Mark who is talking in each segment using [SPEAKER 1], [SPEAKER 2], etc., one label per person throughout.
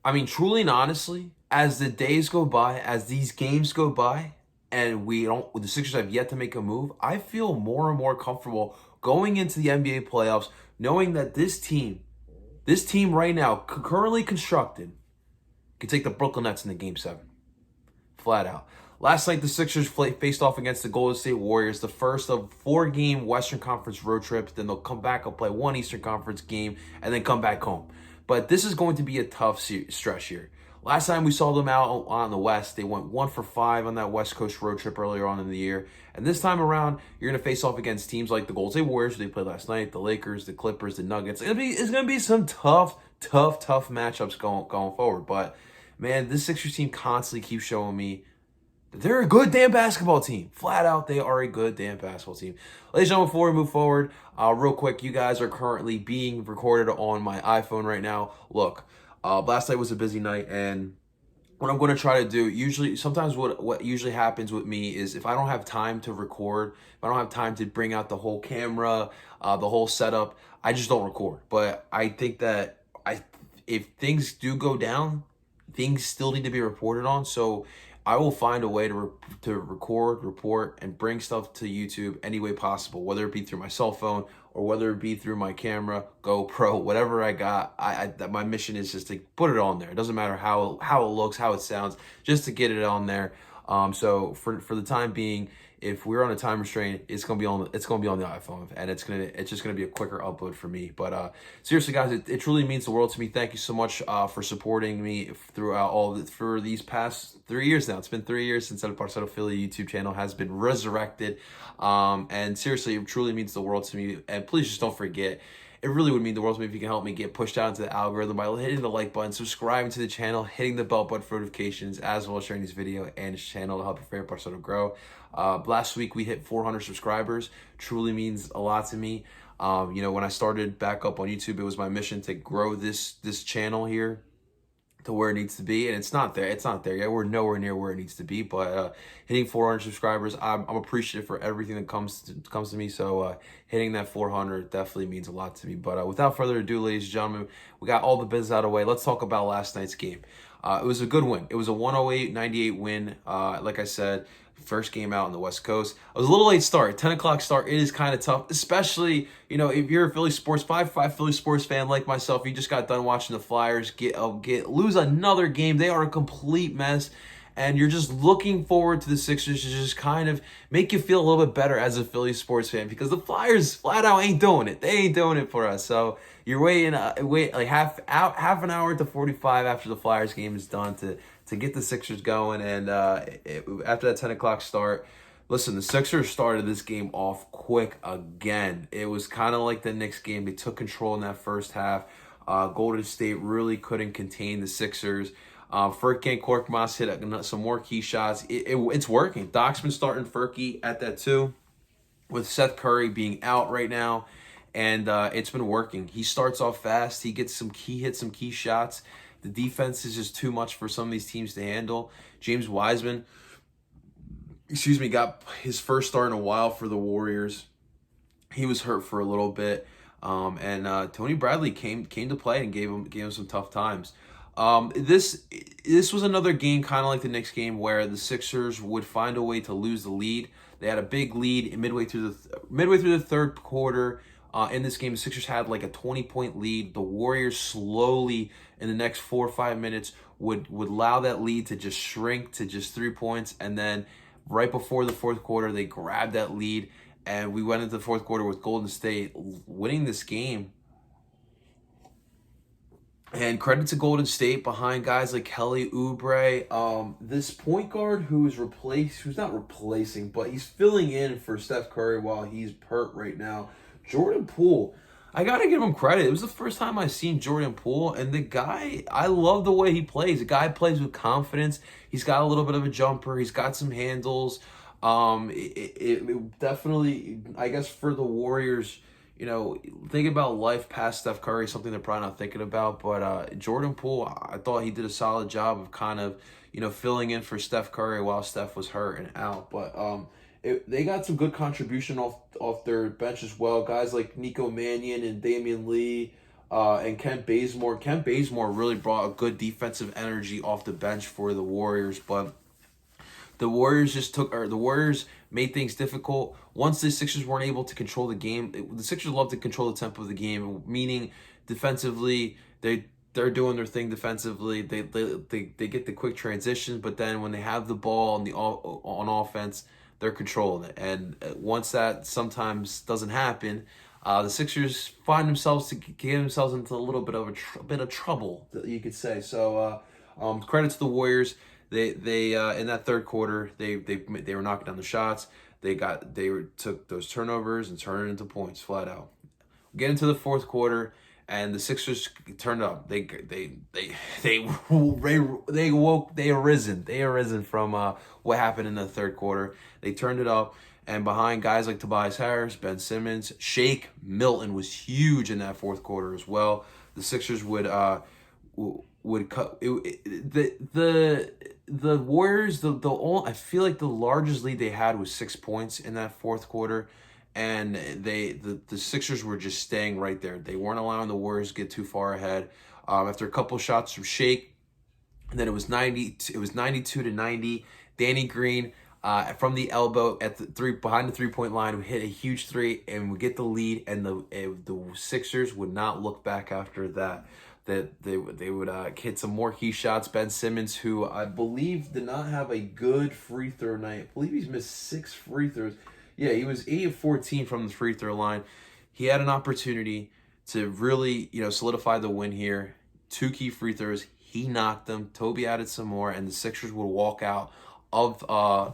[SPEAKER 1] I mean, truly and honestly, as the days go by, as these games go by, and the Sixers have yet to make a move, I feel more and more comfortable going into the NBA playoffs, knowing that this team right now, currently constructed, can take the Brooklyn Nets in the Game 7. Flat out. Last night, the Sixers faced off against the Golden State Warriors, the first of 4-game Western Conference road trips. Then they'll come back and play one Eastern Conference game and then come back home. But this is going to be a tough stretch here. Last time we saw them out on the West, they went 1 for 5 on that West Coast road trip earlier on in the year. And this time around, you're going to face off against teams like the Golden State Warriors, who they played last night, the Lakers, the Clippers, the Nuggets. It's going to be some tough matchups going forward. But man, this Sixers team constantly keeps showing me they're a good damn basketball team. Flat out, they are a good damn basketball team. Ladies and gentlemen, before we move forward, real quick, you guys are currently being recorded on my iPhone right now. Look, last night was a busy night, and what I'm going to try to do, sometimes what usually happens with me is if I don't have time to record, if I don't have time to bring out the whole camera, the whole setup, I just don't record. But I think that if things do go down, things still need to be reported on. So I will find a way to record, report, and bring stuff to YouTube any way possible, whether it be through my cell phone or whether it be through my camera, GoPro, whatever I got. My mission is just to put it on there. It doesn't matter how it looks, how it sounds, just to get it on there. So for the time being, if we're on a time restraint, it's gonna be on the iPhone, and it's just gonna be a quicker upload for me. But seriously, guys, it truly means the world to me. Thank you so much for supporting me throughout for these past 3 years now. It's been 3 years since El Parcero Philly YouTube channel has been resurrected, and seriously, it truly means the world to me. And please just don't forget. It really would mean the world to me if you can help me get pushed out into the algorithm by hitting the like button, subscribing to the channel, hitting the bell button for notifications, as well as sharing this video and this channel to help your favorite parts to grow. Last week we hit 400 subscribers. Truly means a lot to me. When I started back up on YouTube, it was my mission to grow this channel here to where it needs to be, and it's not there. It's not there yet. We're nowhere near where it needs to be. But hitting 400 subscribers, I'm appreciative for everything that comes to me. So hitting that 400 definitely means a lot to me. But without further ado, ladies and gentlemen, we got all the business out of the way. Let's talk about last night's game. It was a good win. It was a 108-98 win. Like I said, first game out on the West Coast. It was a little late start, 10 o'clock start. It is kind of tough, especially, if you're a Philly sports, 5 Philly sports fan like myself. You just got done watching the Flyers lose another game. They are a complete mess. And you're just looking forward to the Sixers to just kind of make you feel a little bit better as a Philly sports fan, because the Flyers flat out ain't doing it. They ain't doing it for us. So you're wait like half an hour to 45 after the Flyers game is done to get the Sixers going. And after that 10 o'clock start, listen, the Sixers started this game off quick again. It was kind of like the Knicks game. They took control in that first half. Golden State really couldn't contain the Sixers. Furkan Korkmaz hit some more key shots. It's working. Doc's been starting Furky at that too, with Seth Curry being out right now, and it's been working. He starts off fast. He hits some key shots. The defense is just too much for some of these teams to handle. James Wiseman, got his first start in a while for the Warriors. He was hurt for a little bit, and Tony Bradley came to play and gave him some tough times. This was another game kind of like the Knicks game where the Sixers would find a way to lose the lead. They had a big lead midway through the third quarter. In this game, the Sixers had like a 20-point lead. The Warriors slowly, in the next 4 or 5 minutes, would allow that lead to just shrink to just 3 points. And then right before the fourth quarter, they grabbed that lead. And we went into the fourth quarter with Golden State winning this game. And credit to Golden State behind guys like Kelly Oubre. This point guard who's not replacing, but he's filling in for Steph Curry while he's hurt right now. Jordan Poole, I gotta give him credit. It was the first time I've seen Jordan Poole, and the guy, I love the way he plays. The guy plays with confidence. He's got a little bit of a jumper. He's got some handles. It definitely, I guess, for the Warriors, think about life past Steph Curry, something they're probably not thinking about. But Jordan Poole, I thought he did a solid job of kind of, filling in for Steph Curry while Steph was hurt and out. But they got some good contribution off their bench as well. Guys like Nico Mannion and Damian Lee, and Kent Bazemore. Kent Bazemore really brought a good defensive energy off the bench for the Warriors, but the Warriors made things difficult. Once the Sixers weren't able to control the game, the Sixers love to control the tempo of the game, meaning defensively they're doing their thing defensively. They get the quick transitions, but then when they have the ball on offense, they're controlling it. And once that sometimes doesn't happen, the Sixers find themselves to get themselves into a little bit of a bit of trouble, you could say. So credit to the Warriors. They in that third quarter they were knocking down the shots. Took those turnovers and turned it into points flat out. Get into the fourth quarter, and the Sixers turned up. They arisen from what happened in the third quarter. They turned it up, and behind guys like Tobias Harris, Ben Simmons, Shake Milton was huge in that fourth quarter as well. The Sixers would cut the Warriors. I feel like the largest lead they had was 6 points in that fourth quarter, and the Sixers were just staying right there. They weren't allowing the Warriors to get too far ahead. After a couple shots from Shake, and then it was 92-90. Danny Green from the elbow at the behind the 3-point line would hit a huge three and would get the lead, and the Sixers would not look back after that. That they would hit some more key shots. Ben Simmons, who I believe did not have a good free throw night. I believe he's missed 6 free throws. Yeah, he was 8 of 14 from the free throw line. He had an opportunity to really, solidify the win here. 2 key free throws. He knocked them. Toby added some more, and the Sixers would walk out of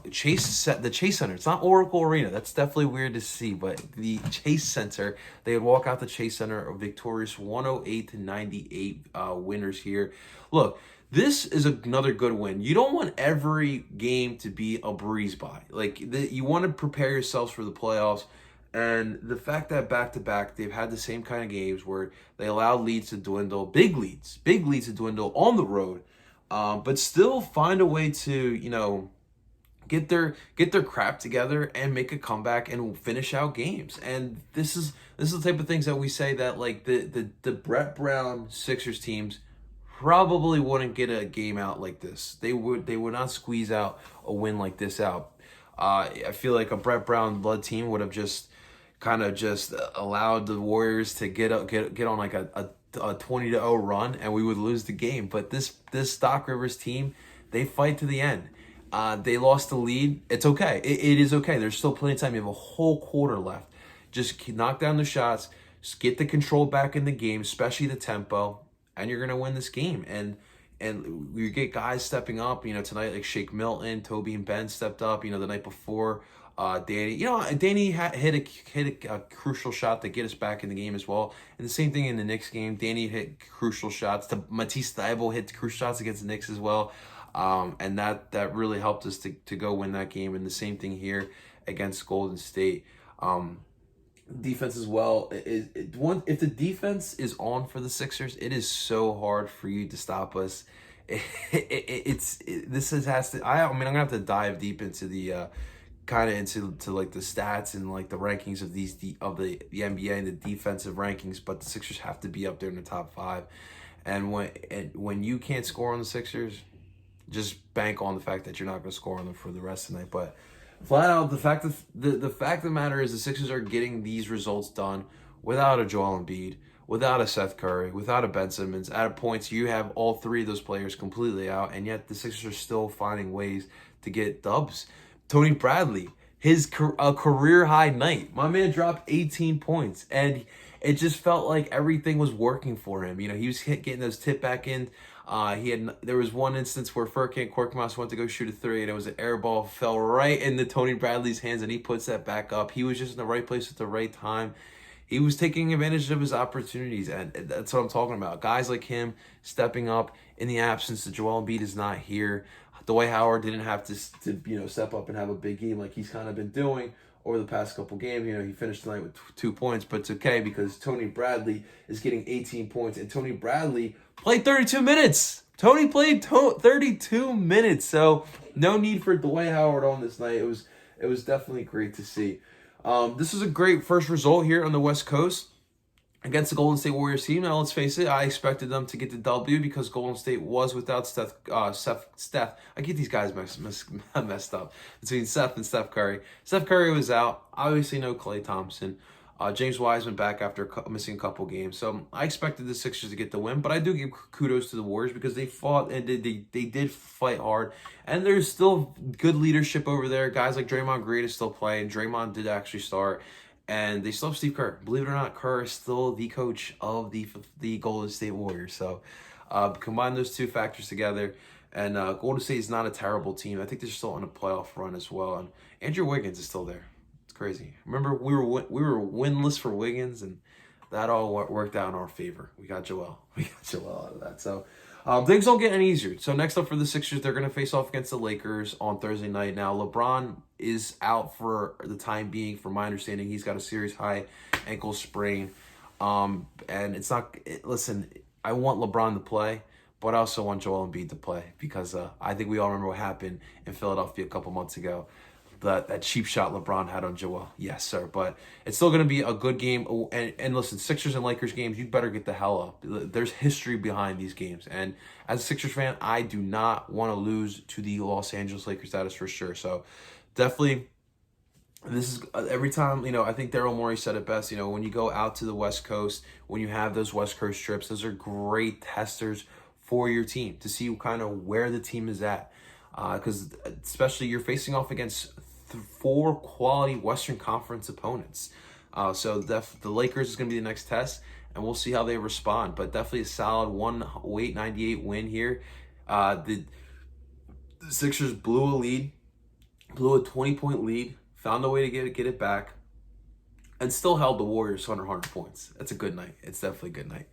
[SPEAKER 1] the Chase Center. It's not Oracle Arena. That's definitely weird to see, but the Chase Center, they would walk out the Chase Center victorious 108-98 winners here. Look, this is another good win. You don't want every game to be a breeze by. You want to prepare yourselves for the playoffs. And the fact that back-to-back, they've had the same kind of games where they allow leads to dwindle, big leads to dwindle on the road, but still find a way to, get their crap together and make a comeback and finish out games. And this is the type of things that we say that the Brett Brown Sixers teams probably wouldn't get a game out like this. They would not squeeze out a win like this out. I feel like a Brett Brown led team would have just allowed the Warriors to get on like a 20-0 run, and we would lose the game. But this Doc Rivers team, they fight to the end. They lost the lead. It's okay. It is okay. There's still plenty of time. You have a whole quarter left. Just knock down the shots. Just get the control back in the game, especially the tempo, and you're gonna win this game. And you get guys stepping up. Tonight, like Shake Milton, Toby, and Ben stepped up. The night before, Danny. Danny hit a crucial shot to get us back in the game as well. And the same thing in the Knicks game. Danny hit crucial shots. Matisse Thybulle hit crucial shots against the Knicks as well. And that really helped us to go win that game. And the same thing here against Golden State. Defense as well. If the defense is on for the Sixers, it is so hard for you to stop us. I'm gonna have to dive deep into the into like the stats and like the rankings of the NBA and the defensive rankings, but the Sixers have to be up there in the top 5. And when you can't score on the Sixers, just bank on the fact that you're not going to score on them for the rest of the night. But flat out, the fact of the matter is the Sixers are getting these results done without a Joel Embiid, without a Seth Curry, without a Ben Simmons. At points, you have all 3 of those players completely out, and yet the Sixers are still finding ways to get dubs. Tony Bradley, his career-high night. My man dropped 18 points, and it just felt like everything was working for him. He was getting those tip back in. There was one instance where Furkan Korkmaz went to go shoot a 3, and it was an air ball, fell right into Tony Bradley's hands, and he puts that back up. He was just in the right place at the right time. He was taking advantage of his opportunities, and that's what I'm talking about. Guys like him stepping up in the absence that Joel Embiid is not here. Dwight Howard didn't have to step up and have a big game like he's kind of been doing over the past couple games. He finished tonight with 2 points, but it's okay because Tony Bradley is getting 18 points, and Tony Bradley played 32 minutes. Tony played 32 minutes, so no need for Dwight Howard on this night. It was definitely great to see. This is a great first result here on the West Coast. against the Golden State Warriors team. Now, let's face it, I expected them to get the W because Golden State was without Steph. I get these guys messed up between Steph and Steph Curry. Steph Curry was out. Obviously, no Klay Thompson. James Wiseman back after missing a couple games. So I expected the Sixers to get the win, but I do give kudos to the Warriors because they fought and they did fight hard. And there's still good leadership over there. Guys like Draymond Green is still playing. Draymond did actually start. And they still have Steve Kerr. Believe it or not, Kerr is still the coach of the Golden State Warriors. So combine those two factors together, and Golden State is not a terrible team. I think they're still on a playoff run as well. And Andrew Wiggins is still there. It's crazy. Remember, we were winless for Wiggins, and that all worked out in our favor. We got Joel. We got Joel out of that. So things don't get any easier. So next up for the Sixers, they're going to face off against the Lakers on Thursday night. Now, LeBron is out for the time being. From my understanding, he's got a serious high ankle sprain. And it's not... Listen, I want LeBron to play, but I also want Joel Embiid to play because I think we all remember what happened in Philadelphia a couple months ago. That cheap shot LeBron had on Joel. Yes, sir. But it's still going to be a good game. And listen, Sixers and Lakers games, you better get the hell up. There's history behind these games. And as a Sixers fan, I do not want to lose to the Los Angeles Lakers. That is for sure. So definitely, this is every time, I think Daryl Morey said it best. When you go out to the West Coast, when you have those West Coast trips, those are great testers for your team to see kind of where the team is at. Because especially you're facing off against 4 quality Western Conference opponents. So the Lakers is going to be the next test, and we'll see how they respond. But definitely a solid 108-98 win here. The Sixers blew a 20-point lead, found a way to get it back, and still held the Warriors under 100 points. That's a good night. It's definitely a good night.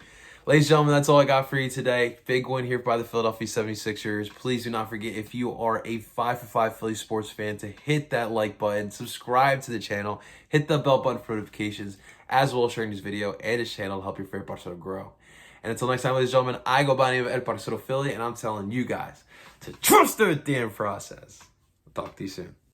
[SPEAKER 1] Ladies and gentlemen, that's all I got for you today. Big win here by the Philadelphia 76ers. Please do not forget, if you are a 5 for 5 Philly sports fan, to hit that like button, subscribe to the channel, hit the bell button for notifications, as well as sharing this video and this channel to help your favorite Barcelona grow. And until next time, ladies and gentlemen, I go by the name of Ed Barcelona Philly, and I'm telling you guys to trust the damn process. I'll talk to you soon.